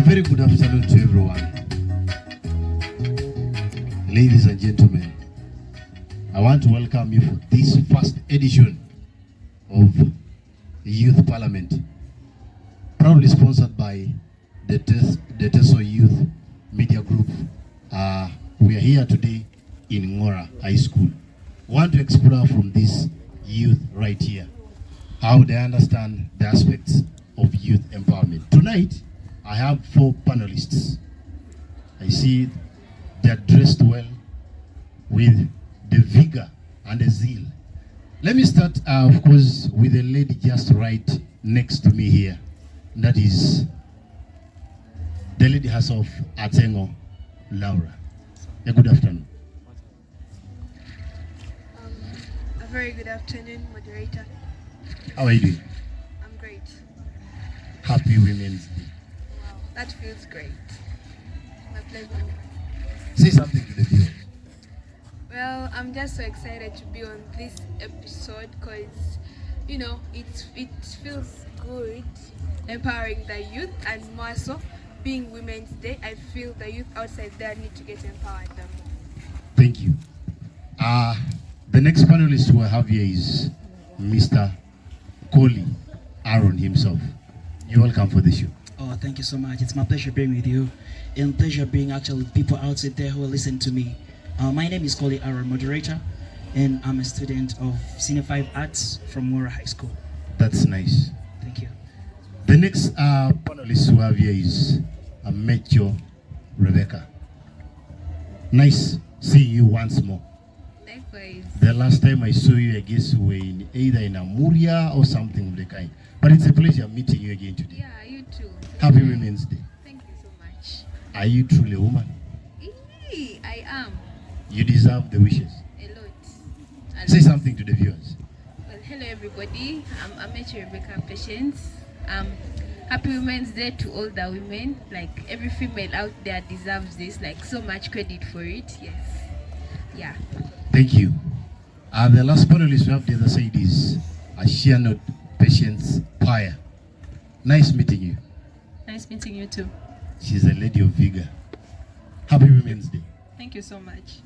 very good afternoon to everyone. Ladies and gentlemen, I want to welcome you for this first edition of Youth Parliament, proudly sponsored by the Teso Youth Media Group. We are here today in Ngora High School. We want to explore from this youth right here how they understand the aspects of youth empowerment. Tonight, I have 4 panelists. I see they are dressed well with the vigor and the zeal. Let me start, of course, with the lady just right next to me here. That is the lady herself, Atengo Laura. A good afternoon. A very good afternoon, moderator. How are you doing? I'm great. Happy Women's Day. Wow, that feels great. My pleasure. Say something to the viewers. Well, I'm just so excited to be on this episode because, it feels good empowering the youth, and more so being Women's Day, I feel the youth outside there need to get empowered more. Thank you. The next panelist who I have here is Mr. Coley Aaron himself. You're welcome for the show. Oh, thank you so much. It's my pleasure being with you, and pleasure being actually people outside there who listen to me. My name is Coley Aaron, moderator, and I'm a student of Senior 5 Arts from Mora High School. That's nice. Thank you. The next panelist who I have here is Metro Rebecca. Nice seeing you once more. Likewise. The last time I saw you, I guess we were either in Amuria or something of the kind. But it's a pleasure meeting you again today. Yeah, you too. Happy Women's Day. Thank you so much. Are you truly a woman? I am. You deserve the wishes. A lot. Say something to the viewers. Well, hello everybody. I'm Metro Rebecca Patience. Happy Women's Day to all the women. Like every female out there deserves this. Like so much credit for it. Yes. Yeah. Thank you. The last panelist we have the other side is Ashiano Patience Paya. Nice meeting you. Nice meeting you too. She's a lady of vigor. Happy Women's Day. Thank you so much.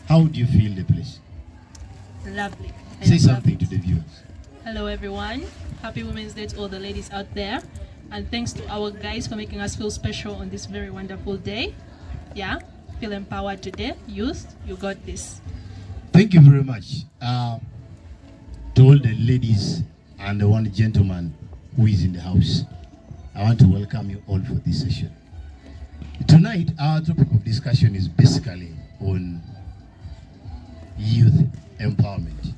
How do you feel the place? Lovely. I Say love something it. to the viewers. Hello everyone. Happy Women's Day to all the ladies out there. And thanks to our guys for making us feel special on this very wonderful day. Yeah, feel empowered today. Youth, you got this. Thank you very much. To all the ladies and the one gentleman who is in the house, I want to welcome you all for this session. Tonight, our topic of discussion is basically on youth empowerment.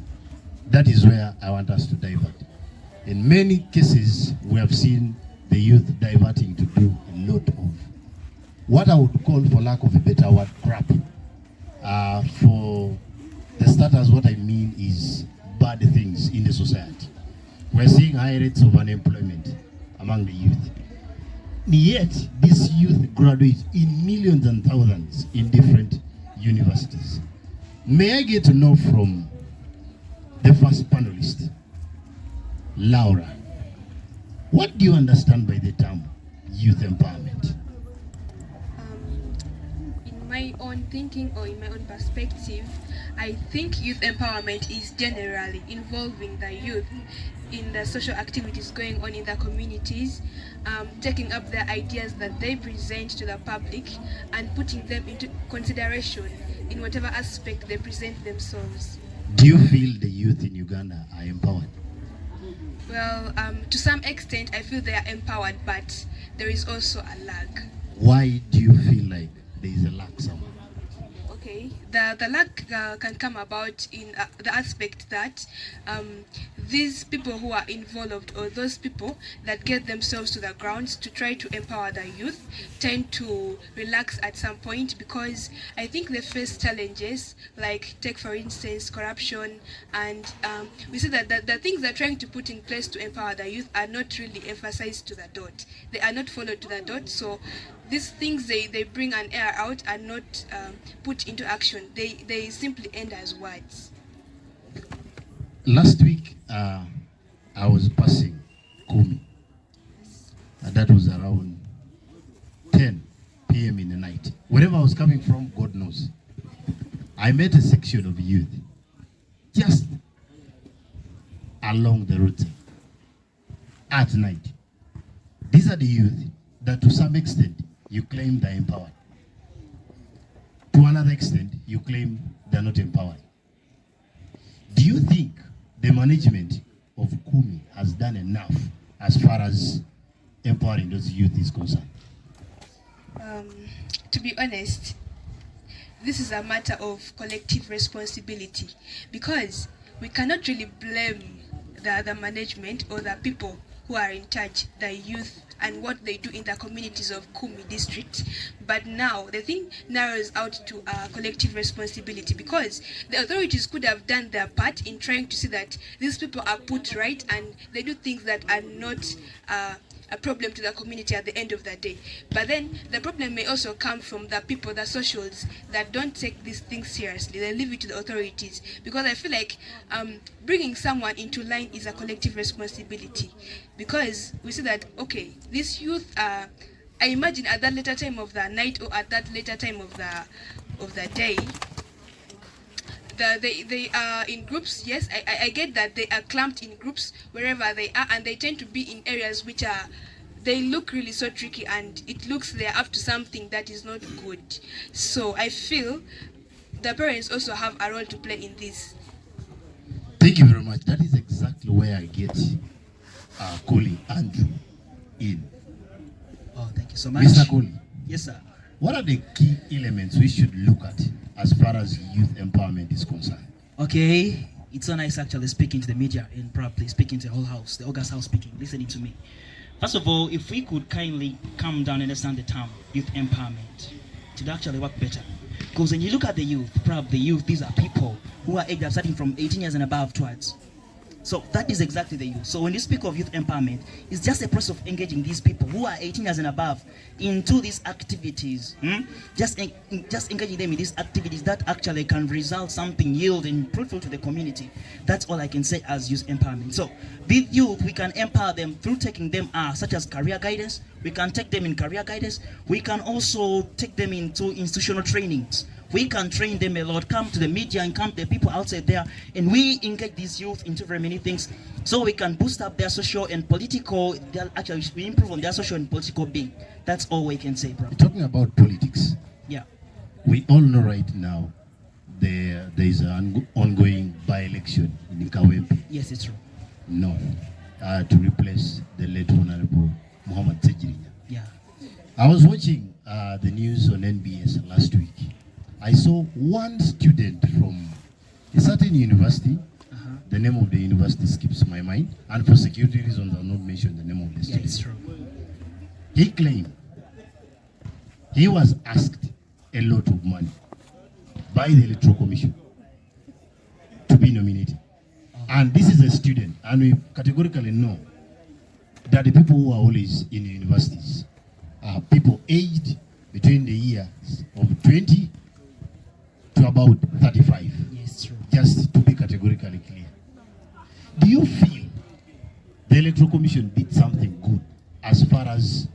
That is where I want us to divert. In many cases, we have seen the youth diverting to do a lot of what I would call, for lack of a better word, crap. For the starters, what I mean is bad things in the society. We're seeing high rates of unemployment among the youth. Yet, these youth graduate in millions and thousands in different universities. May I get to know from the first panelist, Laura, what do you understand by the term youth empowerment? In my own thinking or in my own perspective, I think youth empowerment is generally involving the youth in the social activities going on in the communities, taking up the ideas that they present to the public and putting them into consideration in whatever aspect they present themselves. Do you feel the youth in Uganda are empowered? Well, to some extent, I feel they are empowered, but there is also a lag. Why do you feel like there is a lack somewhere? Okay, the lack can come about in the aspect that these people who are involved, or those people that get themselves to the grounds to try to empower the youth, tend to relax at some point, because I think they face challenges like, take for instance, corruption, and we see that the things they're trying to put in place to empower the youth are not really emphasized to the dot. They are not followed to the dot, so these things they bring an air out and not put into action. They simply end as words. Last week, I was passing Kumi. That was around 10 p.m. in the night. Wherever I was coming from, God knows. I met a section of youth just along the route at night. These are the youth that to some extent you claim they're empowered. To another extent, you claim they're not empowered. Do you think the management of Kumi has done enough as far as empowering those youth is concerned? To be honest, this is a matter of collective responsibility, because we cannot really blame the management or the people who are in charge, the youth, and what they do in the communities of Kumi district. But now the thing narrows out to collective responsibility, because the authorities could have done their part in trying to see that these people are put right and they do things that are not a problem to the community at the end of the day. But then the problem may also come from the people, the socials, that don't take these things seriously. They leave it to the authorities, because I feel like bringing someone into line is a collective responsibility, because we see that, okay, this youth, I imagine at that later time of the night or at that later time of the day, they are in groups. Yes, I get that they are clumped in groups wherever they are, and they tend to be in areas which are, they look really so tricky, and it looks they're up to something that is not good. So I feel the parents also have a role to play in this. Thank you very much. That is exactly where I get calling Andrew in. Oh, thank you so much. Mr. Kohli, Yes, sir. what are the key elements we should look at as far as youth empowerment is concerned? Okay, it's so nice actually speaking to the media and probably speaking to the whole house, the August house speaking, listening to me. First of all, if we could kindly come down and understand the term youth empowerment, it would actually work better. Because when you look at the youth, probably the youth, these are people who are aged starting from 18 years and above towards. So that is exactly the youth. So when you speak of youth empowerment, it's just a process of engaging these people who are 18 years and above into these activities. Just engaging them in these activities that actually can result something yield and fruitful to the community. That's all I can say as youth empowerment. So with youth, we can empower them through taking them such as career guidance. We can take them in career guidance. We can also take them into institutional trainings. We can train them a lot, come to the media and come to the people outside there, and we engage these youth into very many things so we can boost up their social and political, actually we improve on their social and political being. That's all we can say, bro. Talking about politics, Yeah. we all know right now there is an ongoing by-election in Kawempe Yes, it's true. North to replace the late Honorable Muhammad Tejirinya. Yeah. I was watching the news on NBS last week. I saw one student from a certain university. The name of the university skips my mind, and for security reasons I'll not mention the name of the Yeah, student. it's true. He claimed he was asked a lot of money by the Electoral Commission to be nominated. And this is a student, and we categorically know that the people who are always in the universities are people aged between the years of 20 to about 35. Yes, true. Just to be categorically clear. Do you feel the Electoral Commission did something good as far as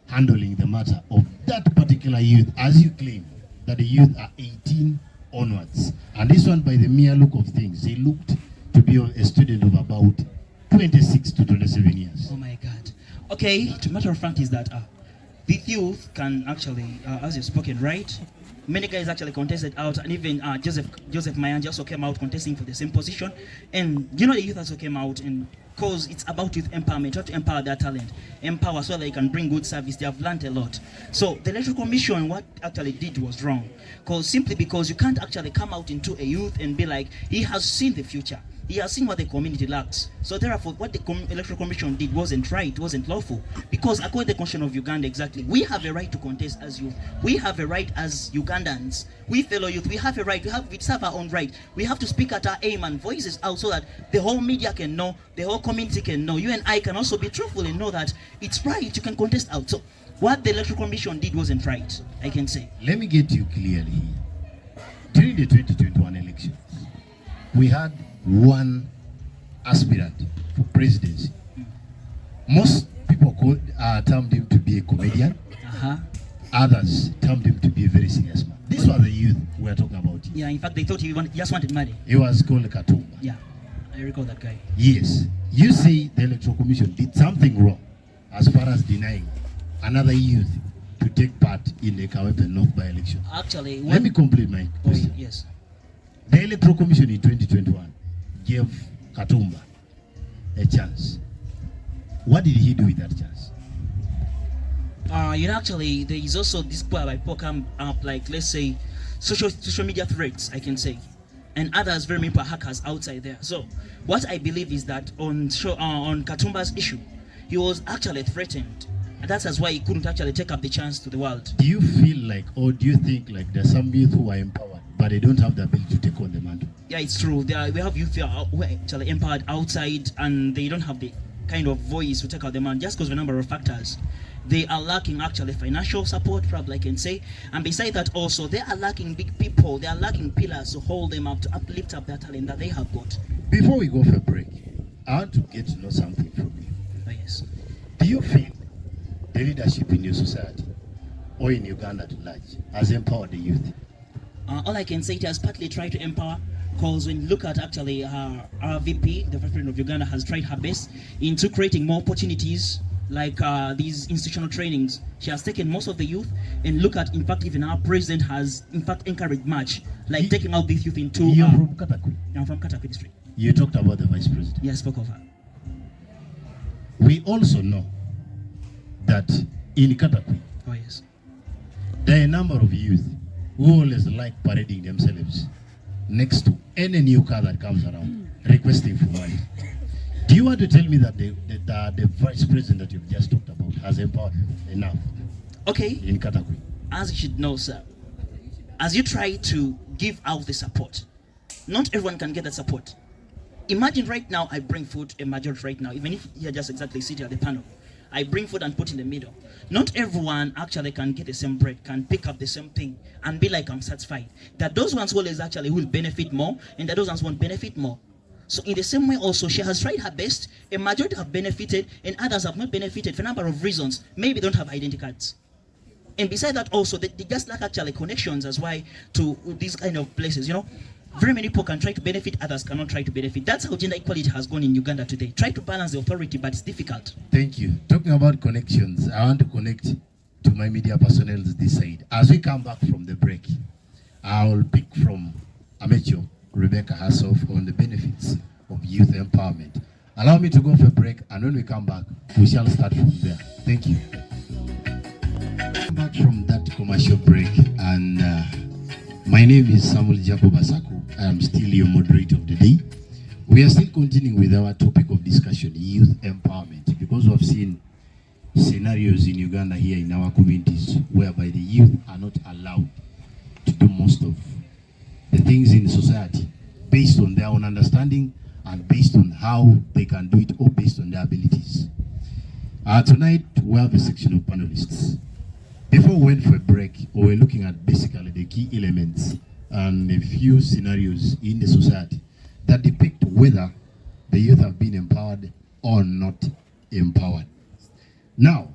handling the matter of that particular youth, as you claim that the youth are 18 onwards? And this one, by the mere look of things, he looked to be a student of about 26 to 27 years. Oh my God. Okay, the matter of fact is that the youth can actually, as you've spoken, right? Many guys actually contested out, and even Joseph Mayanja also came out contesting for the same position. And you know, the youth also came out, and because it's about youth empowerment, try to empower their talent, empower so they can bring good service. They have learned a lot. So the Electoral Commission, what actually did was wrong, simply because you can't actually come out into a youth and be like, he has seen the future. He has seen what the community lacks. So therefore, what the Electoral Commission did wasn't right, wasn't lawful. Because according to the Constitution of Uganda, exactly, we have a right to contest as youth. We have a right as Ugandans. We fellow youth, we have a right. We have our own right. We have to speak at our aim and voices out so that the whole media can know, the whole community can know. You and I can also be truthful and know that it's right. You can contest out. So what the Electoral Commission did wasn't right, I can say. Let me get you clearly here. During the 2021 elections, we had one aspirant for presidency. Most people termed him to be a comedian. Others termed him to be a very serious man. This was the youth we are talking about. Yeah, in fact, they thought he just wanted money. He was called Katumba. Yeah, I recall that guy. Yes. You see, the Electoral Commission did something wrong as far as denying another youth to take part in the Kawepe North by-election. Actually, Let me complete my question. Yes. The Electoral Commission in 2021 gave Katumba a chance. What did he do with that chance? Actually, there is also this part by people come up, like, let's say, social media threats, I can say, and others very many hackers outside there. So, what I believe is that on Katumba's issue, he was actually threatened, and that's why he couldn't actually take up the chance to the world. Do you feel like, or do you think like there's some youth who are empowered, but they don't have the ability to take on the mantle? Yeah, it's true. We have youth who are actually empowered outside, and they don't have the kind of voice to take out the man just because of a number of factors. They are lacking actually financial support, probably I can say, and beside that also they are lacking big people. They are lacking pillars to hold them up, to uplift up their talent that they have got. Before we go for a break, I want to get to know something from you. Oh, yes. Do you feel the leadership in your society or in Uganda at large has empowered the youth? All I can say, it has partly tried to empower, because when you look at actually our VP, the Vice President of Uganda, has tried her best into creating more opportunities like these institutional trainings. She has taken most of the youth, and look at, in fact, even our president has in fact encouraged much, like taking out these youth into... You're from Katakwi. I'm from Katakwi district. You talked about the vice president. Yeah, I spoke of her. We also know that in Katakwi, Oh, yes. there are a number of youth who always like parading themselves next to any new car that comes around, requesting for money. Do you want to tell me that the vice president that you've just talked about has empowered enough Okay, in Katakwi? as you should know, sir, as you try to give out the support, not everyone can get that support. Imagine right now I bring food, a majority right now, even if you're just exactly sitting at the panel, I bring food and put in the middle. Not everyone actually can get the same bread, can pick up the same thing and be like, I'm satisfied. That those ones always actually will benefit more, and that those ones won't benefit more. So in the same way also, she has tried her best. A majority have benefited and others have not benefited for a number of reasons. Maybe don't have identity cards. And beside that also, they just lack actually connections as why to these kind of places, you know. Very many people can try to benefit, others cannot try to benefit. That's how gender equality has gone in Uganda today. Try to balance the authority, but it's difficult. Thank you. Talking about connections, I want to connect to my media personnel this side. As we come back from the break, I will pick from Amateur Rebecca herself on the benefits of youth empowerment. Allow me to go for a break, and when we come back, we shall start from there. Thank you. Come back from that commercial break, and my name is Samuel Jacob Asaku. I am still your moderator of the day. We are still continuing with our topic of discussion, youth empowerment, because we have seen scenarios in Uganda here in our communities whereby the youth are not allowed to do most of the things in society based on their own understanding and based on how they can do it or based on their abilities. Tonight we have a section of panelists. Before we went for a break, we were looking at basically the key elements and a few scenarios in the society that depict whether the youth have been empowered or not empowered. Now,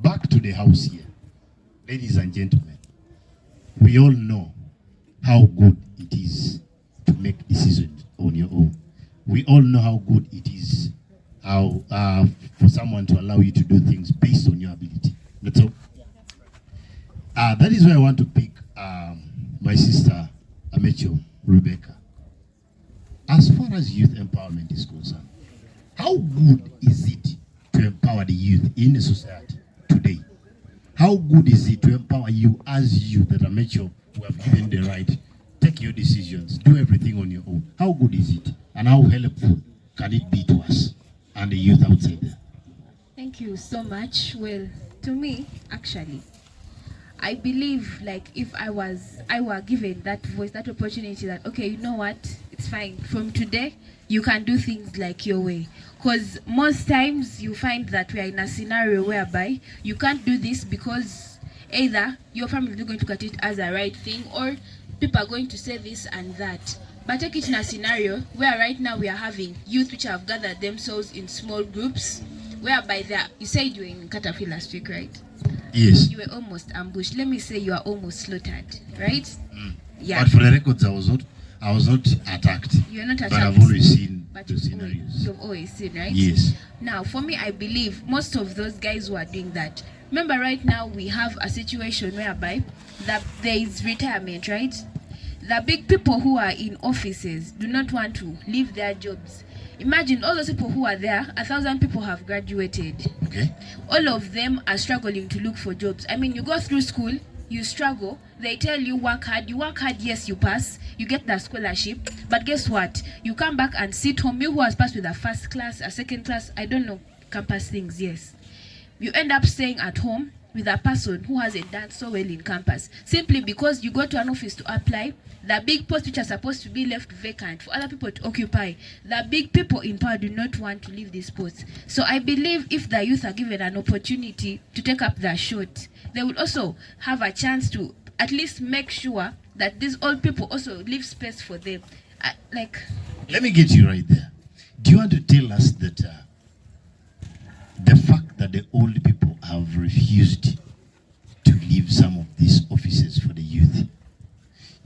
back to the house here. Ladies and gentlemen, we all know how good it is to make decisions on your own. We all know how good it is for someone to allow you to do things based on your ability. That's all. That is why I want to pick my sister, Amateur Rebecca. As far as youth empowerment is concerned, how good is it to empower the youth in the society today? How good is it to empower you as you that are mature, who have given the right, take your decisions, do everything on your own? How good is it? And how helpful can it be to us and the youth outside there? Thank you so much. Well, to me, actually, I believe like if I were given that voice, that opportunity that, okay, you know what, it's fine. From today, you can do things like your way. Because most times you find that we are in a scenario whereby you can't do this because either your family is not going to cut it as a right thing or people are going to say this and that. But take it in a scenario where right now we are having youth which have gathered themselves in small groups, whereby you said you were in Katafi last week, right? Yes. You were almost ambushed. Let me say you are almost slaughtered, right? Yeah. But for the records, I was not attacked. You're not attacked. But I've always seen But the scenarios. you've always seen, right? Yes. Now, for me, I believe most of those guys who are doing that. Remember, right now we have a situation whereby that there is retirement, right? The big people who are in offices do not want to leave their jobs. Imagine all those people who are there. 1,000 people have graduated. Okay. All of them are struggling to look for jobs. I mean, you go through school, you struggle, they tell you work hard, yes, you pass, you get that scholarship, but guess what? You come back and sit home. You who has passed with a first class, a second class, I don't know, campus things, yes. You end up staying at home with a person who hasn't done so well in campus, simply because you go to an office to apply. The big posts which are supposed to be left vacant for other people to occupy, the big people in power do not want to leave these posts. So I believe if the youth are given an opportunity to take up their shot, they will also have a chance to at least make sure that these old people also leave space for them. Let me get you right there. Do you want to tell us that the fact that the old people have refused to leave some of these offices for the youth,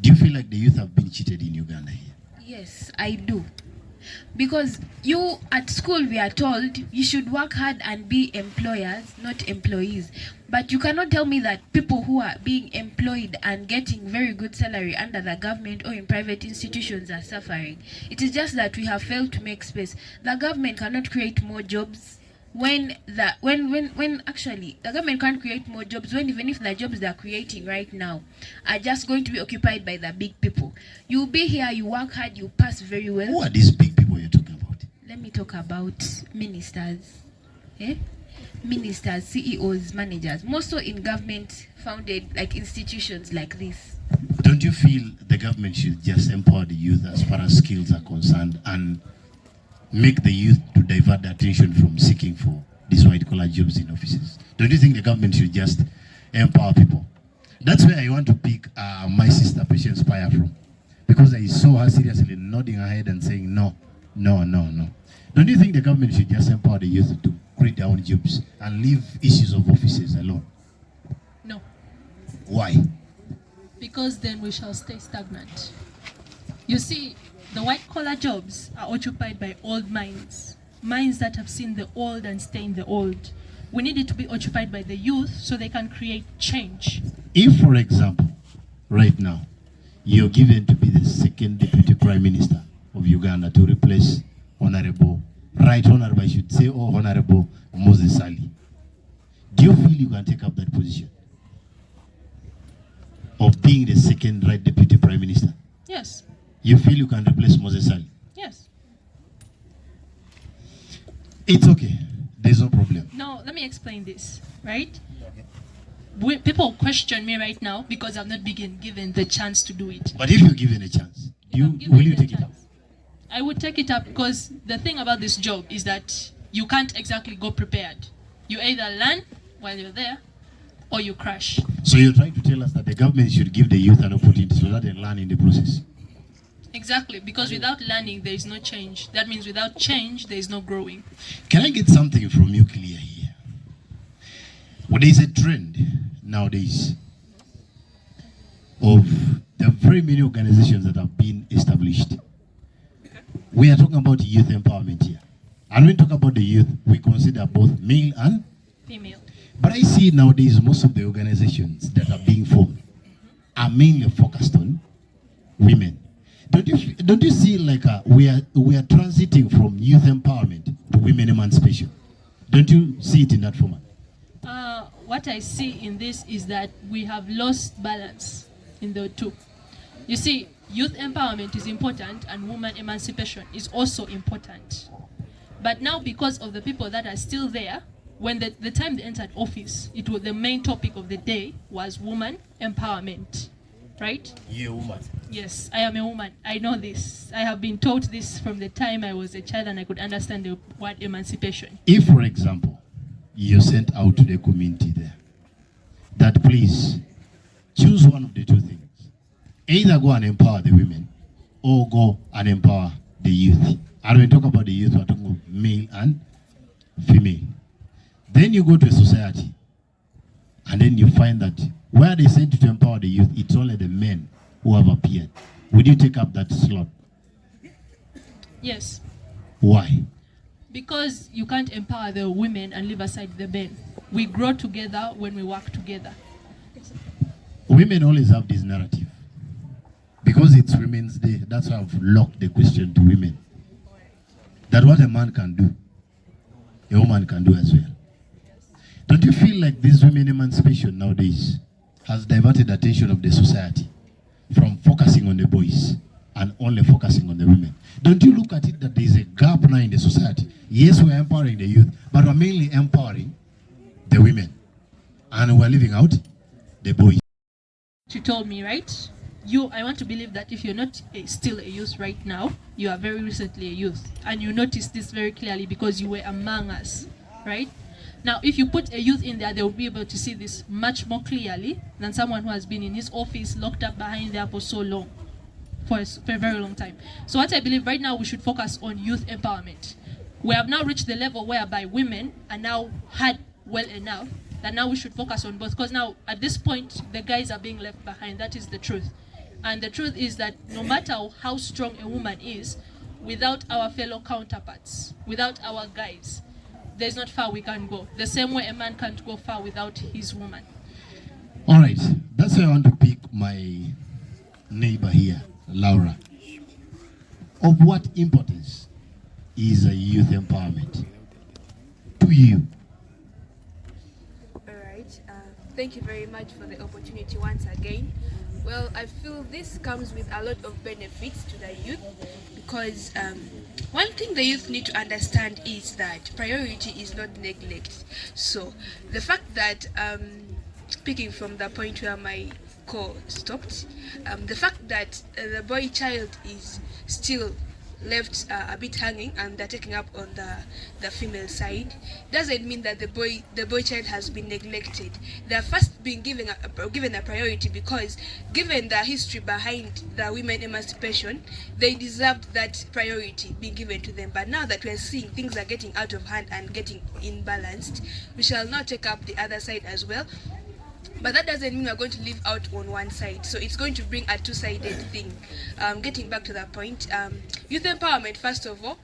do you feel like the youth have been cheated in Uganda here? Yes, I do. Because you at school, we are told you should work hard and be employers, not employees. But you cannot tell me that people who are being employed and getting very good salary under the government or in private institutions are suffering. It is just that we have failed to make space. The government cannot create more jobs when actually the government can't create more jobs when even if the jobs they're creating right now are just going to be occupied by the big people. You'll be here, you work hard, you pass very well. Who are these big people you're talking about? Let me talk about ministers. Ministers, CEOs, managers, more so in government founded like institutions like this. Don't you feel the government should just empower the youth as far as skills are concerned and make the youth to divert their attention from seeking for these white-collar jobs in offices? Don't you think the government should just empower people? That's where I want to pick my sister Patience Paya from, because I saw her seriously nodding her head and saying no. Don't you think the government should just empower the youth to create their own jobs and leave issues of offices alone? No. Why? Because then we shall stay stagnant. You see, the white-collar jobs are occupied by old minds that have seen the old and stay in the old. We need it to be occupied by the youth so they can create change. If, for example, right now, you're given to be the second Deputy Prime Minister of Uganda to replace Honorable, I should say, Honorable Moses Ali, do you feel you can take up that position of being the second Deputy Prime Minister? Yes. You feel you can replace Moses Ali? Yes. It's okay. There's no problem. No, let me explain this, right? People question me right now because I've not been given the chance to do it. But if you're given a chance, will you take it up? I would take it up because the thing about this job is that you can't exactly go prepared. You either learn while you're there or you crash. So you're trying to tell us that the government should give the youth an opportunity so that they learn in the process? Exactly, because without learning, there is no change. That means without change, there is no growing. Can I get something from you clear here? Well, there is a trend nowadays of the very many organizations that have been established. We are talking about youth empowerment here. And when we talk about the youth, we consider both male and Female. But I see nowadays most of the organizations that are being formed are mainly focused on women. Don't you see like we are transiting from youth empowerment to women emancipation? Don't you see it in that format? What I see in this is that we have lost balance in the two. You see, youth empowerment is important and woman emancipation is also important. But now because of the people that are still there, when the time they entered office, it was the main topic of the day was woman empowerment, right? You're a woman. Yes, I am a woman. I know this. I have been taught this from the time I was a child and I could understand the word emancipation. If, for example, you sent out to the community there that please choose one of the two things. Either go and empower the women or go and empower the youth. And when we talk about the youth, we're talking about male and female. Then you go to a society and then you find that where they sent you to empower the youth, it's only the men who have appeared. Would you take up that slot? Yes. Why? Because you can't empower the women and leave aside the men. We grow together when we work together. Women always have this narrative. Because it's Women's Day, that's why I've locked the question to women. That what a man can do, a woman can do as well. Don't you feel like this women emancipation nowadays has diverted the attention of the society from focusing on the boys and only focusing on the women? Don't you look at it that there is a gap now in the society? Yes, we're empowering the youth, but we're mainly empowering the women. And we're leaving out the boys. You told me, right? I want to believe that if you're not still a youth right now, you are very recently a youth. And you notice this very clearly because you were among us, right? Now, if you put a youth in there, they will be able to see this much more clearly than someone who has been in his office, locked up behind there for so long, for a very long time. So what I believe right now, we should focus on youth empowerment. We have now reached the level whereby women are now heard well enough that now we should focus on both. Because now, at this point, the guys are being left behind. That is the truth. And the truth is that no matter how strong a woman is, without our fellow counterparts, without our guys, there's not far we can go. The same way a man can't go far without his woman. All right, that's why I want to pick my neighbor here, Laura. Of what importance is a youth empowerment to you? All right. Thank you very much for the opportunity once again. Well, I feel this comes with a lot of benefits to the youth because one thing the youth need to understand is that priority is not neglect. So the fact that, speaking from the point where my call stopped, the fact that the boy child is still left a bit hanging and they're taking up on the female side doesn't mean that the boy child has been neglected. They're first being given a priority because given the history behind the women emancipation, they deserved that priority being given to them. But now that we're seeing things are getting out of hand and getting imbalanced, we shall now take up the other side as well. But that doesn't mean we're going to leave out on one side. So it's going to bring a two-sided thing. Getting back to that point, youth empowerment, first of all,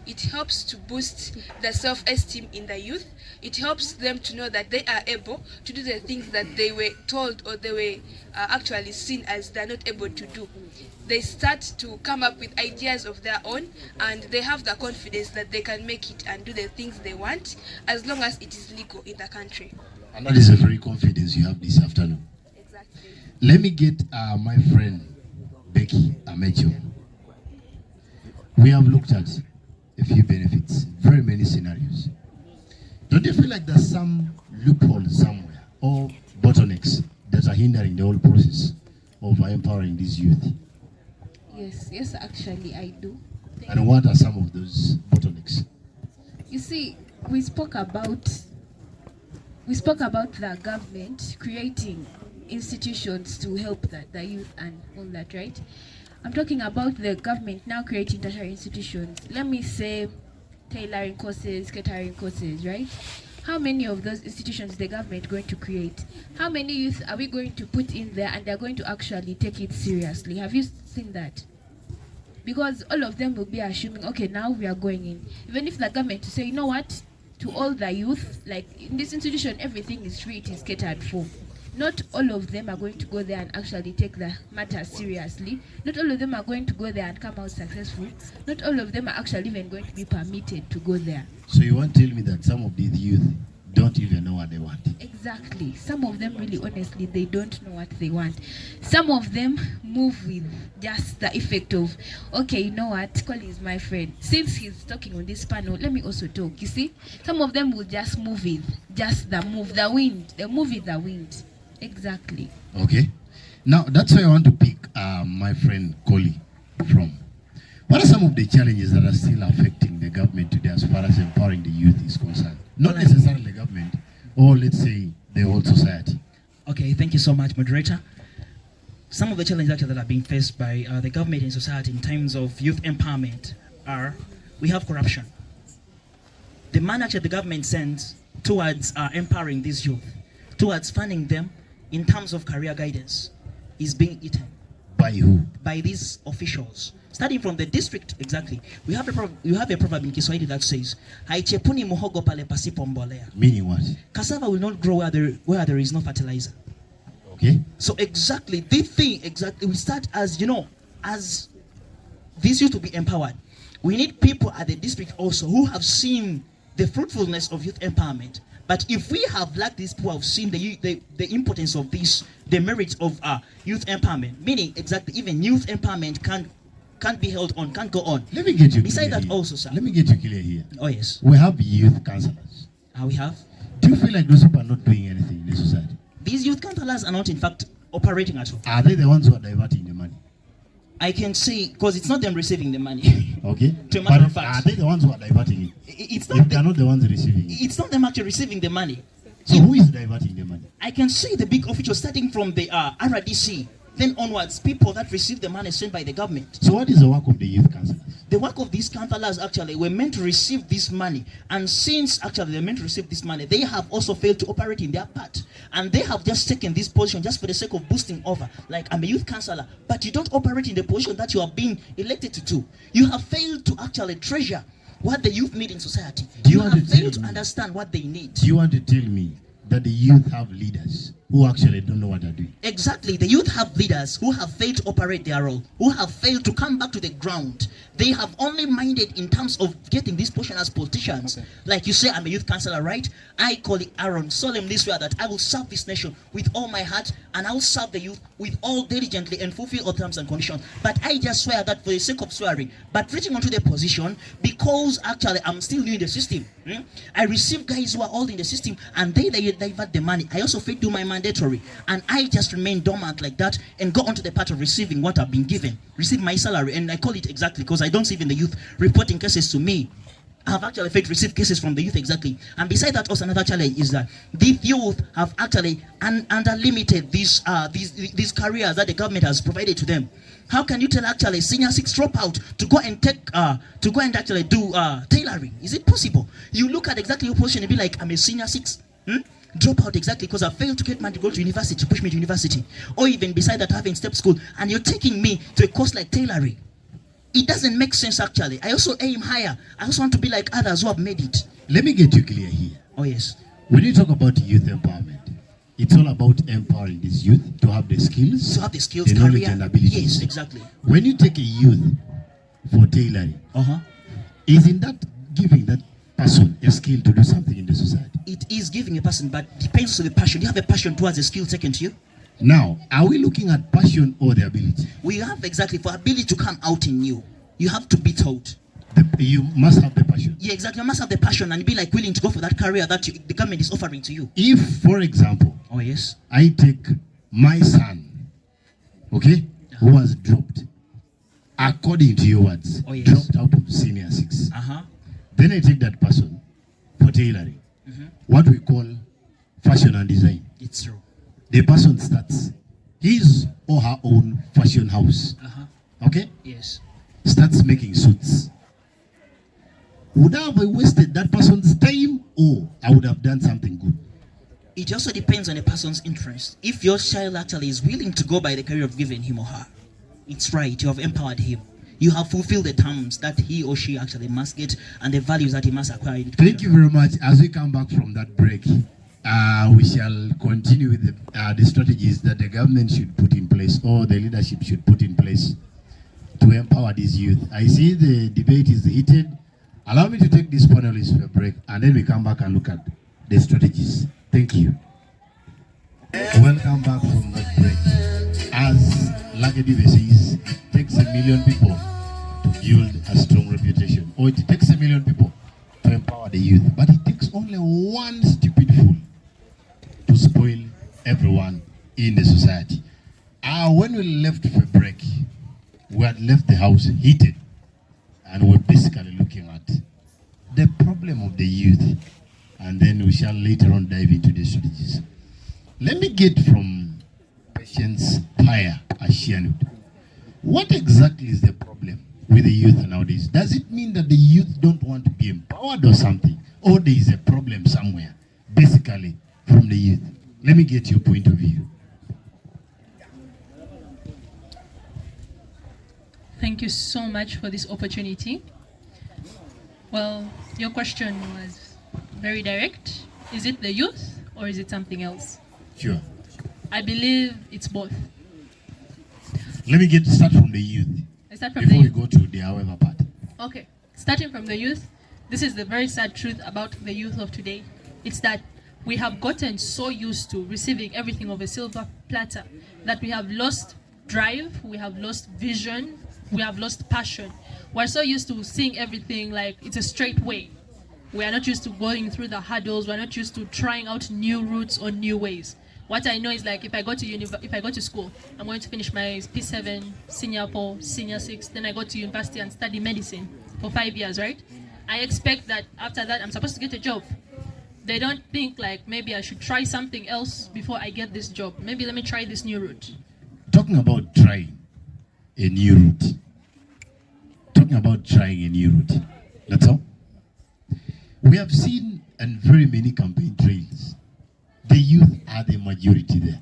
it helps to boost the self-esteem in the youth. It helps them to know that they are able to do the things that they were told or they were actually seen as they're not able to do. They start to come up with ideas of their own and they have the confidence that they can make it and do the things they want as long as it is legal in the country. And that is a very confidence you have this afternoon. Exactly. Let me get my friend Becky Amecho. We have looked at a few benefits, very many scenarios. Don't you feel like there's some loophole somewhere or bottlenecks that are hindering the whole process of empowering these youth? Yes, actually I do. And what are some of those bottlenecks? You see, we spoke about the government creating institutions to help the youth and all that, right? I'm talking about the government now creating tertiary institutions. Let me say tailoring courses, catering courses, right? How many of those institutions is the government going to create? How many youth are we going to put in there and they're going to actually take it seriously? Have you seen that? Because all of them will be assuming, okay, now we are going in. Even if the government to say, you know what, to all the youth, like in this institution, everything is free, it is catered for. Not all of them are going to go there and actually take the matter seriously. Not all of them are going to go there and come out successful. Not all of them are actually even going to be permitted to go there. So you want to tell me that some of these youth don't even know what they want? Exactly. Some of them really, honestly, they don't know what they want. Some of them move with just the effect of, okay, you know what, Colin is my friend. Since he's talking on this panel, let me also talk. You see, some of them will just move with just the move, the wind. They move with the wind. Exactly. Okay. Now, that's why I want to pick my friend Koli from. What are some of the challenges that are still affecting the government today as far as empowering the youth is concerned? Not necessarily the government, or let's say the whole society. Okay, thank you so much, moderator. Some of the challenges actually that are being faced by the government and society in terms of youth empowerment are, we have corruption. The man actually the government sends towards empowering these youth towards funding them in terms of career guidance is being eaten By who? by these officials. Starting from the district, exactly. We have a proverb in Kiswahili that says, haichepuni muhogo pale pasipo mbolea. Meaning what? Cassava will not grow where there is no fertilizer. Okay. So exactly, this thing, exactly, we start as, as this used to be empowered. We need people at the district also who have seen the fruitfulness of youth empowerment. But if we have lacked these people who have seen the importance of this, the merits of youth empowerment, meaning exactly even youth empowerment can't be held on, can't go on. Let me get you Beside clear that here. also, sir. Let me get you clear here. Oh yes. We have youth councillors. We have. Do you feel like those people are not doing anything in the society? These youth councillors are not in fact operating at all. Are they the ones who are diverting the money? I can say, because it's not them receiving the money. Okay. To a matter But of fact. are they the ones who are diverting it? It's If not they are not the ones receiving it. it's not them actually receiving the money. So who is diverting the money? I can say the big officials starting from the RDC, then onwards, people that receive the money sent by the government. So what is the work of the youth councillors? The work of these councillors actually were meant to receive this money, and since actually they're meant to receive this money, they have also failed to operate in their part, and they have just taken this position just for the sake of boosting over. Like, I'm a youth councillor, but you don't operate in the position that you are being elected to do. You have failed to actually treasure what the youth need in society. Do you You want have to tell failed to me- understand what they need. Do you want to tell me that the youth have leaders who actually don't know what they're doing? Exactly. The youth have leaders who have failed to operate their role, who have failed to come back to the ground. They have only minded in terms of getting this position as politicians. Okay. Like you say, I'm a youth councillor, right? I call it Aaron, solemnly swear that I will serve this nation with all my heart, and I will serve the youth with all diligently and fulfill all terms and conditions. But I just swear that for the sake of swearing, but reaching onto the position, because actually I'm still new in the system. I receive guys who are old in the system, and they divert the money. I also fail to do my mandatory, and I just remain dormant like that and go on to the part of receiving what I've been given, receive my salary. And I call it exactly because I don't see even the youth reporting cases to me. I have actually failed to receive cases from the youth exactly. And beside that, also another challenge is that the youth have actually underlimited these careers that the government has provided to them. How can you tell actually senior 6 dropout to go and actually do tailoring? Is it possible? You look at exactly your position and be like, I'm a senior 6. Drop out exactly because I failed to get money to go to university, to push me to university. Or even beside that, having step school, and you're taking me to a course like tailoring. It doesn't make sense actually. I also aim higher. I also want to be like others who have made it. Let me get you clear here. Oh yes. When you talk about youth empowerment, it's all about empowering this youth to have the skills, To have the skills, the knowledge career. and abilities. Yes, exactly. When you take a youth for tailoring, isn't that giving that person a skill to do something in the society? It is giving a person, but depends on the passion. You have a passion towards the skill taken to you. Now, are we looking at passion or the ability? We have exactly for ability to come out in you. You have to be taught. You must have the passion. Yeah, exactly. You must have the passion and be like willing to go for that career that the government is offering to you. If, for example, Oh yes. I take my son, okay, who was dropped, according to your words, Oh, yes. dropped out of senior 6. Uh-huh. Then I take that person for tailoring, what we call fashion and design. It's true. The person starts his or her own fashion house, okay, Yes. starts making suits. Would I have wasted that person's time, or I would have done something good? It also depends on the person's interest. If your child actually is willing to go by the career of given him or her, it's right, you have empowered him. You have fulfilled the terms that he or she actually must get and the values that he must acquire. Thank you very much. As we come back from that break, we shall continue with the strategies that the government should put in place, or the leadership should put in place to empower these youth. I see the debate is heated. Allow me to take this panelist for a break, and then we come back and look at the strategies. Thank you. Welcome back from that break. As Lagedive says, it takes 1 million people to build a strong reputation, or it takes 1 million people to empower the youth, but it takes only one stupid fool to spoil everyone in the society. When we left for break, we had left the house heated, and we're basically looking at the problem of the youth, and then we shall later on dive into the strategies. Let me get from Patience Paya Ashianud. What exactly is the problem with the youth nowadays? Does it mean that the youth don't want to be empowered or something? Or there is a problem somewhere, basically, from the youth? Let me get your point of view. Thank you so much for this opportunity. Well, your question was very direct. Is it the youth or is it something else? Sure. I believe it's both. Let me start from the youth I start from before the we youth. go to the however part. Okay, starting from the youth, this is the very sad truth about the youth of today. It's that we have gotten so used to receiving everything of a silver platter that we have lost drive, we have lost vision, we have lost passion. We're so used to seeing everything like it's a straight way. We are not used to going through the hurdles. We're not used to trying out new routes or new ways. What I know is like if I go to school, I'm going to finish my P7, senior 4, senior 6, then I go to university and study medicine for 5 years, right? I expect that after that I'm supposed to get a job. They don't think like maybe I should try something else before I get this job. Maybe let me try this new route. Talking about trying a new route. Talking about trying a new route. That's all. We have seen and very many campaign trails. The youth are the majority there.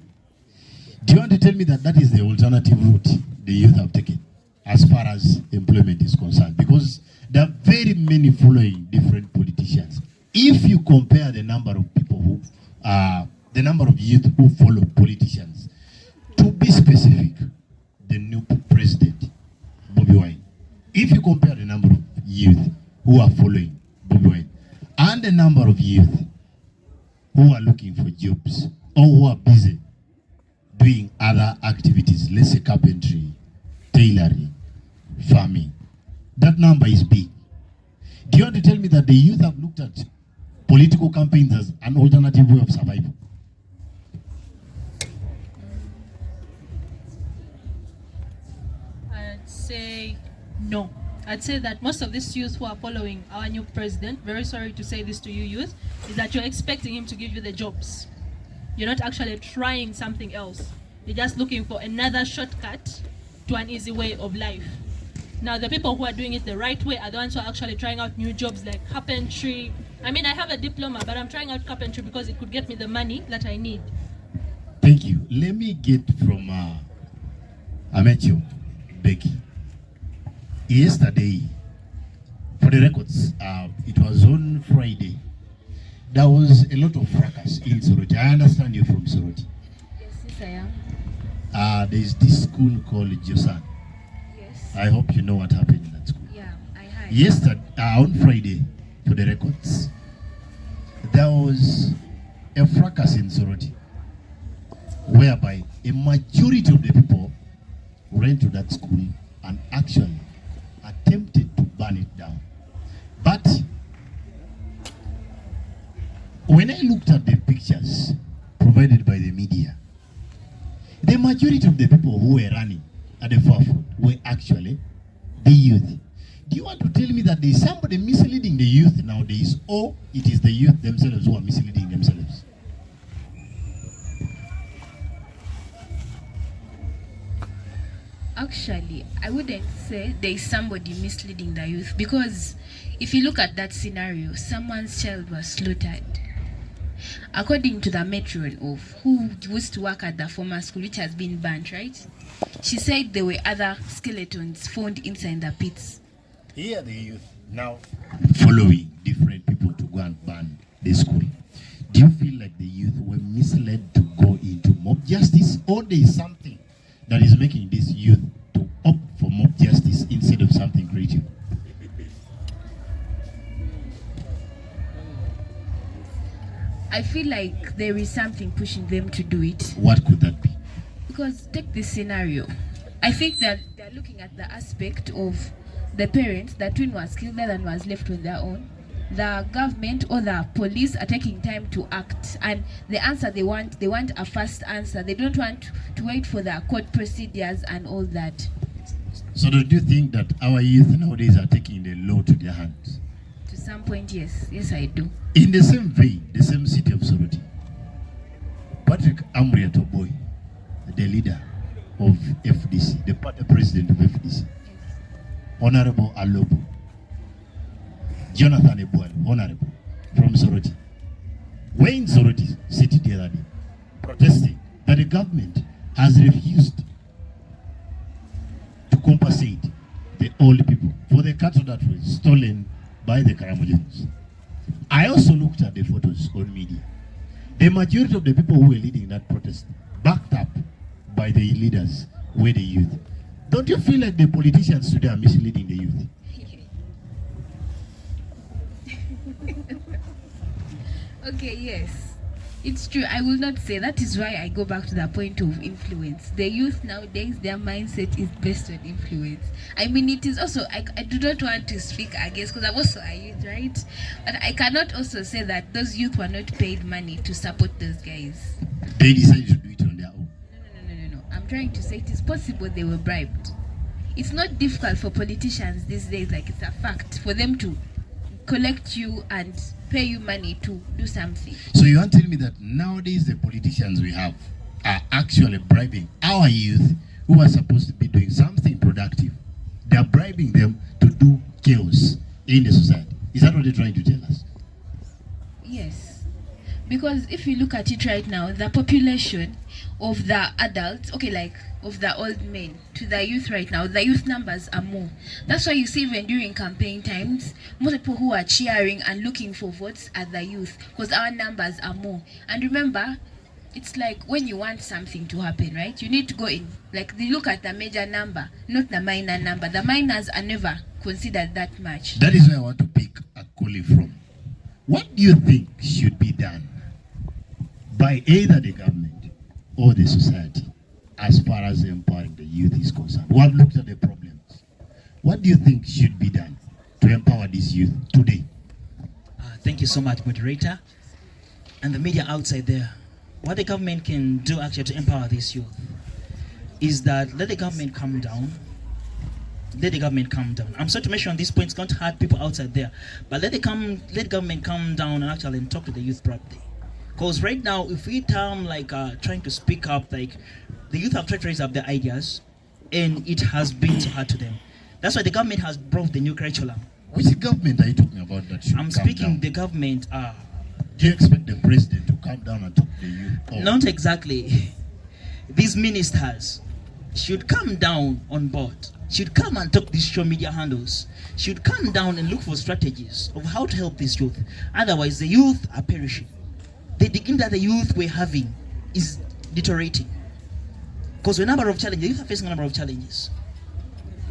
Do you want to tell me that that is the alternative route the youth have taken as far as employment is concerned? Because there are very many following different politicians. If you compare the number of people who, the number of youth who follow politicians, to be specific, the new president, Bobi Wine. If you compare the number of youth who are following Bobi Wine and the number of youth who are looking for jobs or who are busy doing other activities, let's say carpentry, tailoring, farming, that number is big. Do you want to tell me that the youth have looked at political campaigns as an alternative way of survival? I'd say no. I'd say that most of these youth who are following our new president, very sorry to say this to you youth, is that you're expecting him to give you the jobs. You're not actually trying something else. You're just looking for another shortcut to an easy way of life. Now, the people who are doing it the right way are the ones who are actually trying out new jobs like carpentry. I mean, I have a diploma, but I'm trying out carpentry because it could get me the money that I need. Thank you. Let me get from Amecho, Becky. Yesterday, for the records, it was on Friday. There was a lot of fracas in Soroti. I understand you're from Soroti. Yes, I am. There's this school called Josan. Yes. I hope you know what happened in that school. Yeah, I heard. Yesterday, on Friday, for the records, there was a fracas in Soroti, whereby a majority of the people went to that school and actually attempted to burn it down. But when I looked at the pictures provided by the media, the majority of the people who were running at the forefront were actually the youth. Do you want to tell me that there is somebody misleading the youth nowadays, or it is the youth themselves who are misleading themselves? Actually, I wouldn't say there is somebody misleading the youth, because if you look at that scenario, someone's child was slaughtered. According to the matron of who used to work at the former school, which has been burnt, right? She said there were other skeletons found inside the pits. Here the youth now following different people to go and burn the school. Do you feel like the youth were misled to go into mob justice, or there is something that is making this youth to opt for mob justice instead of something creative? I feel like there is something pushing them to do it. What could that be? Because take this scenario. I think that they're looking at the aspect of the parents. The twin was killed, the other one was left on their own. The government or the police are taking time to act, and the answer they want a fast answer. They don't want to wait for the court procedures and all that. So do you think that our youth nowadays are taking the law to their hands? To some point, yes. Yes, I do. In the same vein, the same city of Soroti, Patrick Amria Toboy, the leader of FDC, the party president of FDC, Honorable Alobo, Jonathan Ebuan, Honorable, from Soroti, were in Soroti City the other day. protesting that the government has refused to compensate the old people for the cattle that were stolen by the Karamojans. I also looked at the photos on media. The majority of the people who were leading that protest, backed up by the leaders, were the youth. Don't you feel like the politicians today are misleading the youth? Okay, yes. It's true. I will not say. That is why I go back to the point of influence. The youth nowadays, their mindset is based on influence. I mean, it is also, I do not want to speak against, because I'm also a youth, right? But I cannot also say that those youth were not paid money to support those guys. They decided to do it on their own. No. I'm trying to say it is possible they were bribed. It's not difficult for politicians these days, like it's a fact, for them to collect you and pay you money to do something. So you want to tell me that nowadays the politicians we have are actually bribing our youth who are supposed to be doing something productive? They are bribing them to do chaos in the society. Is that what they're trying to tell us? Yes. Because if you look at it right now, the population of the adults, okay, like of the old men to the youth right now, the youth numbers are more. That's why you see even during campaign times, most people who are cheering and looking for votes are the youth, because our numbers are more. And remember, it's like when you want something to happen, right? You need to go in, like they look at the major number, not the minor number. The minors are never considered that much. That is where I want to pick a colleague from. What do you think should be done by either the government or the society as far as empowering the youth is concerned? We have looked at the problems. What do you think should be done to empower this youth today? Thank you so much, moderator. And the media outside there, what the government can do actually to empower this youth is that let the government calm down. Let the government calm down. I'm sorry to mention this point, it's going to hurt people outside there, but let government calm down and actually talk to the youth properly. Because right now, if we trying to speak up, like the youth have tried to raise up their ideas, and it has been too hard to them. That's why the government has brought the new curriculum. Which government are you talking about that should I'm calm speaking down? the government. Do you expect the president to calm down and talk to the youth? Or Not exactly. These ministers should come down on board. Should come and talk these social media handles. Should come down and look for strategies of how to help this youth. Otherwise, the youth are perishing. The degree that the youth we're having is deteriorating. Because a number of challenges, the youth are facing a number of challenges.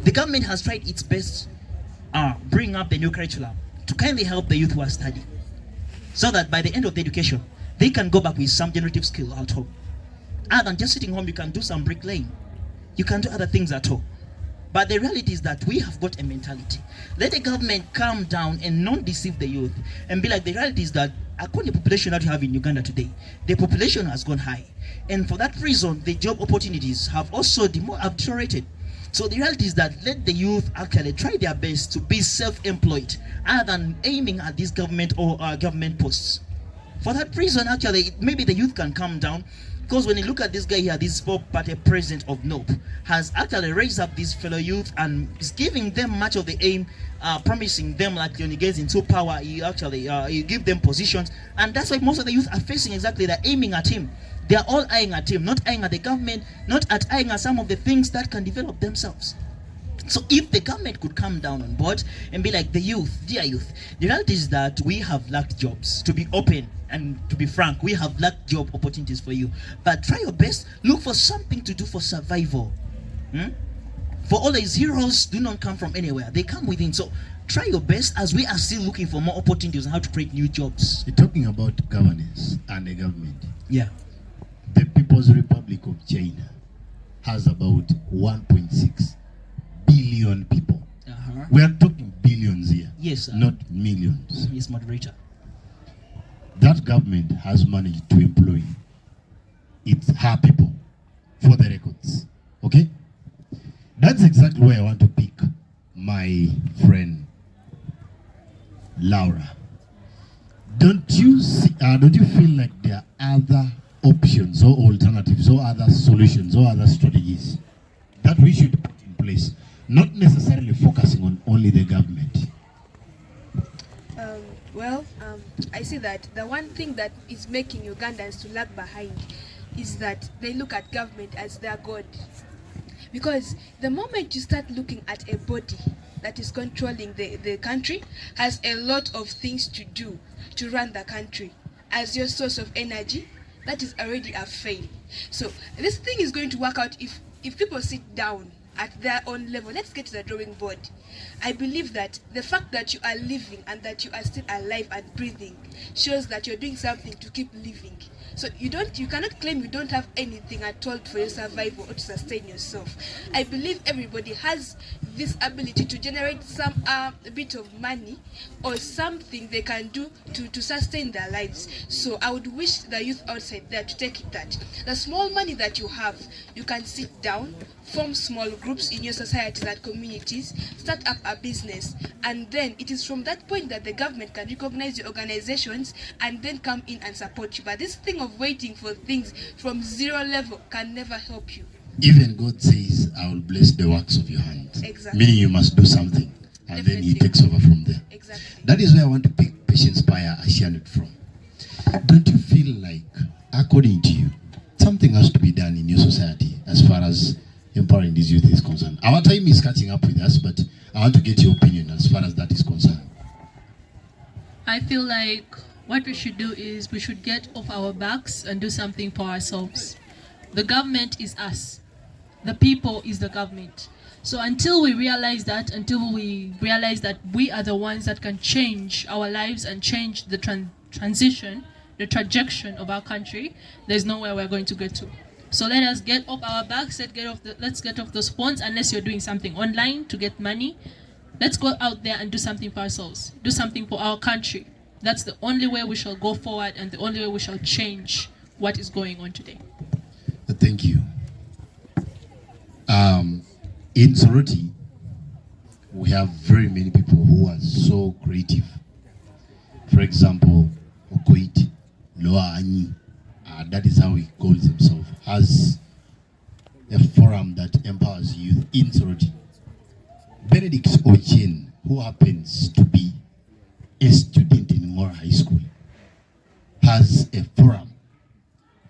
The government has tried its best bring up the new curriculum to kindly help the youth who are studying, so that by the end of the education, they can go back with some generative skill at home. Other than just sitting home, you can do some bricklaying. You can do other things at home. But the reality is that we have got a mentality. Let the government calm down and not deceive the youth and be like, the reality is that according to the population that you have in Uganda today, the population has gone high. And for that reason, the job opportunities have also deteriorated. So the reality is that let the youth actually try their best to be self-employed other than aiming at these government or government posts. For that reason, actually, maybe the youth can calm down. Because when you look at this guy here, this four-party president of NOPE has actually raised up these fellow youth and is giving them much of the aim, promising them like when he gets into power, you give them positions. And that's why most of the youth are facing exactly, they're aiming at him. They are all eyeing at him, not eyeing at the government, not eyeing at some of the things that can develop themselves. So if the government could come down on board and be like, the youth, dear youth, the reality is that we have lacked jobs. To be open and to be frank, we have lacked job opportunities for you. But try your best, look for something to do for survival. For all these heroes do not come from anywhere, they come within. So try your best as we are still looking for more opportunities on how to create new jobs. You're talking about governance and the government. Yeah. The People's Republic of China has about 1.6 billion people. We are talking billions here. Yes, sir. Not millions. Yes, moderator. That government has managed to employ her people for the records. Okay? That's exactly where I want to pick my friend Laura. Don't you feel like there are other options or alternatives or other solutions or other strategies that we should put in place, not necessarily focusing on only the government? I see that the one thing that is making Ugandans to lag behind is that they look at government as their god. Because the moment you start looking at a body that is controlling the country, has a lot of things to do to run the country as your source of energy, that is already a fail. So this thing is going to work out if people sit down at their own level. Let's get to the drawing board. I believe that the fact that you are living and that you are still alive and breathing shows that you're doing something to keep living. So you cannot claim you don't have anything at all for your survival or to sustain yourself. I believe everybody has this ability to generate some a bit of money or something they can do to sustain their lives. So I would wish the youth outside there to take that. The small money that you have, you can sit down, form small groups in your societies and communities, start up a business, and then it is from that point that the government can recognize your organizations and then come in and support you. But this thing of waiting for things from zero level can never help you. Even God says, I will bless the works of your hands. Exactly. Meaning you must do something. And Definitely. then he takes over from there. Exactly. That is where I want to pick Patience Paya Asianet from. Don't you feel like, according to you, something has to be done in your society as far as empowering this youth is concerned? Our time is catching up with us, but I want to get your opinion as far as that is concerned. I feel like what we should do is we should get off our backs and do something for ourselves. The government is us. The people is the government. So until we realize that we are the ones that can change our lives and change the transition, the trajectory of our country, there's nowhere we're going to get to. So let us get off our backs, let's get off those phones, unless you're doing something online to get money. Let's go out there and do something for ourselves, do something for our country. That's the only way we shall go forward and the only way we shall change what is going on today. Thank you. In Soroti, we have very many people who are so creative. For example, Okoit, Loa Anyi, that is how he calls himself, has a forum that empowers youth in Soroti. Benedict Ochin, who happens to be a student in Ngora High School, has a forum.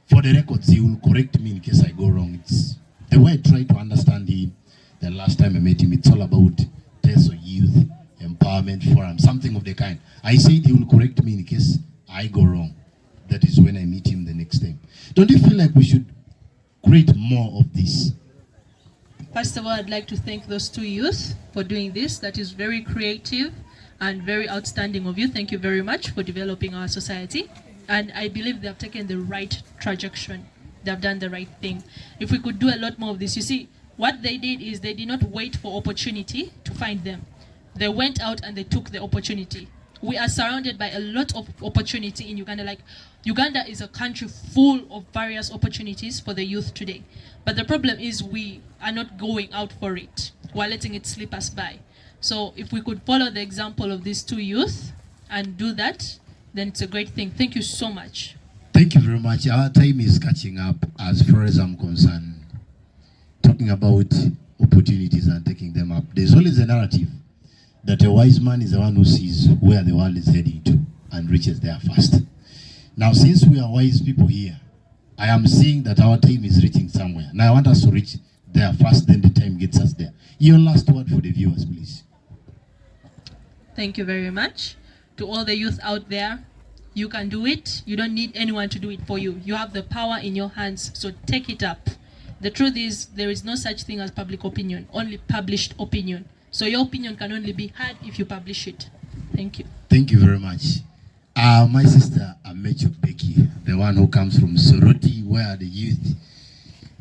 For the records, he will correct me in case I go wrong. It's the way I try to understand him. The last time I met him, it's all about TESO Youth Empowerment Forum, something of the kind. I said he will correct me in case I go wrong. That is when I meet him the next time. Don't you feel like we should create more of this? First of all, I'd like to thank those two youth for doing this. That is very creative and very outstanding of you. Thank you very much for developing our society. And I believe they have taken the right trajectory. They have done the right thing. If we could do a lot more of this, you see, what they did is they did not wait for opportunity to find them. They went out and they took the opportunity. We are surrounded by a lot of opportunity in Uganda. Like, Uganda is a country full of various opportunities for the youth today. But the problem is we are not going out for it. We're letting it slip us by. So if we could follow the example of these two youth and do that, then it's a great thing. Thank you so much. Thank you very much. Our time is catching up as far as I'm concerned. Talking about opportunities and taking them up. There's always a narrative that a wise man is the one who sees where the world is heading to and reaches there first. Now, since we are wise people here, I am seeing that our time is reaching somewhere. Now, I want us to reach there first, then the time gets us there. Your last word for the viewers, please. Thank you very much. To all the youth out there, you can do it. You don't need anyone to do it for you. You have the power in your hands, so take it up. The truth is, there is no such thing as public opinion, only published opinion. So your opinion can only be heard if you publish it. Thank you. Thank you very much. My sister, Amecho Becky, the one who comes from Soroti, where the youth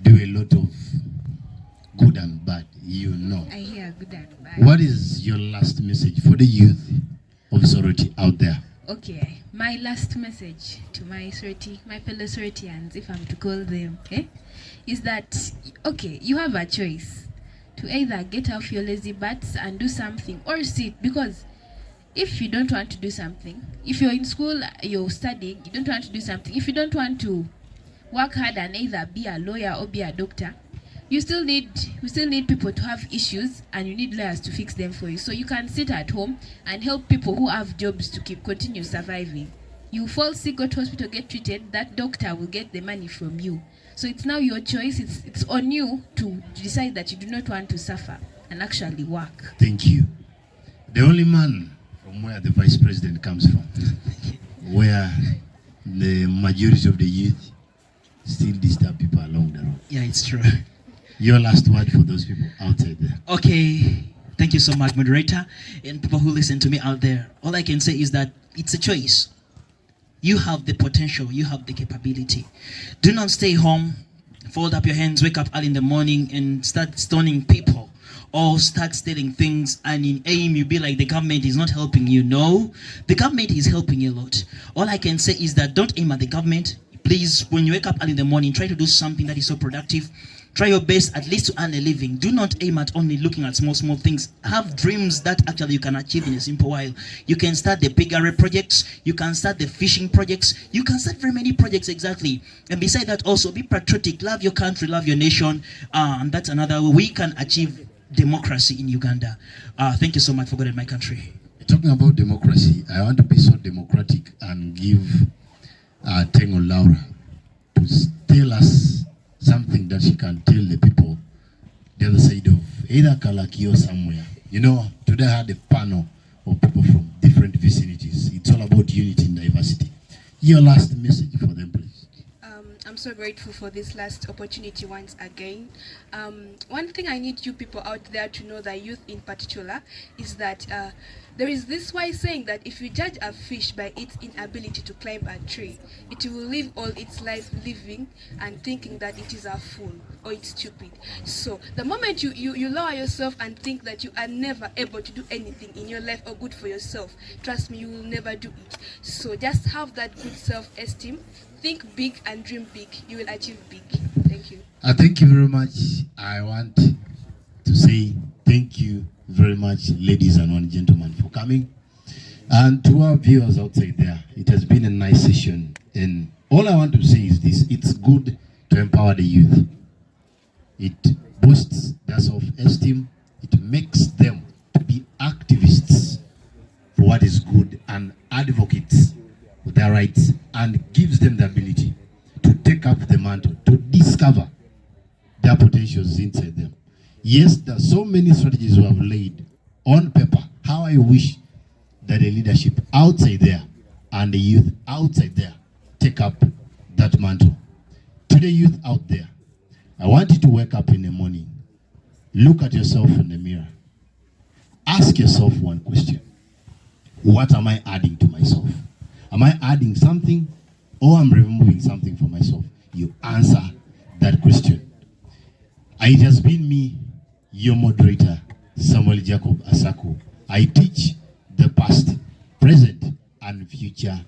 do a lot of good and bad, you know. I hear good and bad. What is your last message for the youth of Soroti out there? Okay, my last message to my fellow Sorotians, if I'm to call them, is that, okay, you have a choice to either get off your lazy butts and do something or sit, because if you don't want to do something, if you're in school, you're studying, you don't want to do something, if you don't want to work hard and either be a lawyer or be a doctor, we still need people to have issues, and you need lawyers to fix them for you. So you can sit at home and help people who have jobs to continue surviving. You fall sick, go to hospital, get treated, that doctor will get the money from you. So it's now your choice. It's on you to decide that you do not want to suffer and actually work. Thank you. The only man from where the vice president comes from, where the majority of the youth still disturb people along the road. Yeah, it's true. Your last word for those people outside there. Okay, thank you so much, moderator, and people who listen to me out there. All I can say is that it's a choice. You have the potential, you have the capability. Do not stay home, fold up your hands, wake up early in the morning and start stoning people or start stealing things, and in aim you be like the government is not helping you. No, the government is helping you a lot. All I can say is that don't aim at the government. Please, when you wake up early in the morning, try to do something that is so productive. Try your best at least to earn a living. Do not aim at only looking at small things. Have dreams that actually you can achieve in a simple while. You can start the piggery projects. You can start the fishing projects. You can start very many projects exactly. And beside that also, be patriotic. Love your country, love your nation. And that's another way we can achieve democracy in Uganda. Thank you so much for God and my country. Talking about democracy, I want to be so democratic and give Tengo Laura to tell us something that she can tell the people the other side of either Kalaki or somewhere. You know, today I had a panel of people from different vicinities. It's all about unity and diversity. Your last message for them, please. I'm so grateful for this last opportunity once again. One thing I need you people out there to know, the youth in particular, is that there is this wise saying that if you judge a fish by its inability to climb a tree, it will live all its life living and thinking that it is a fool or it's stupid. So the moment you lower yourself and think that you are never able to do anything in your life or good for yourself, trust me, you will never do it. So just have that good self-esteem. Think big and dream big. You will achieve big. Thank you. Thank you very much. I want to say thank you very much, ladies and gentlemen, for coming. And to our viewers outside there, it has been a nice session. And all I want to say is this: it's good to empower the youth. It boosts their self-esteem. It makes them to be activists for what is good and advocates for their rights, and gives them the ability to take up the mantle, to discover their potentials inside them. Yes, there are so many strategies we have laid on paper. How I wish that the leadership outside there and the youth outside there take up that mantle. To the youth out there, I want you to wake up in the morning, look at yourself in the mirror, ask yourself one question: what am I adding to myself? Am I adding something or am I removing something for myself? You answer that question. It has been me, your moderator, Samuel Jacob Asako. I teach the past, present, and future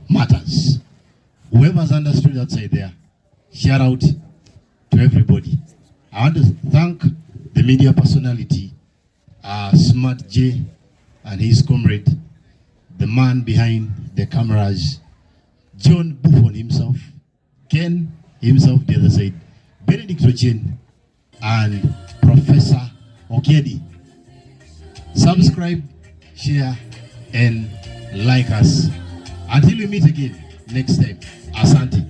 matters. Whoever's understood outside there, shout out to everybody. I want to thank the media personality, Smart J and his comrade, the man behind the cameras, John Buffon himself, Ken himself the other side, Benedict Rochin, and Professor Okedi. Subscribe, share, and like us. Until we meet again next time. Asante.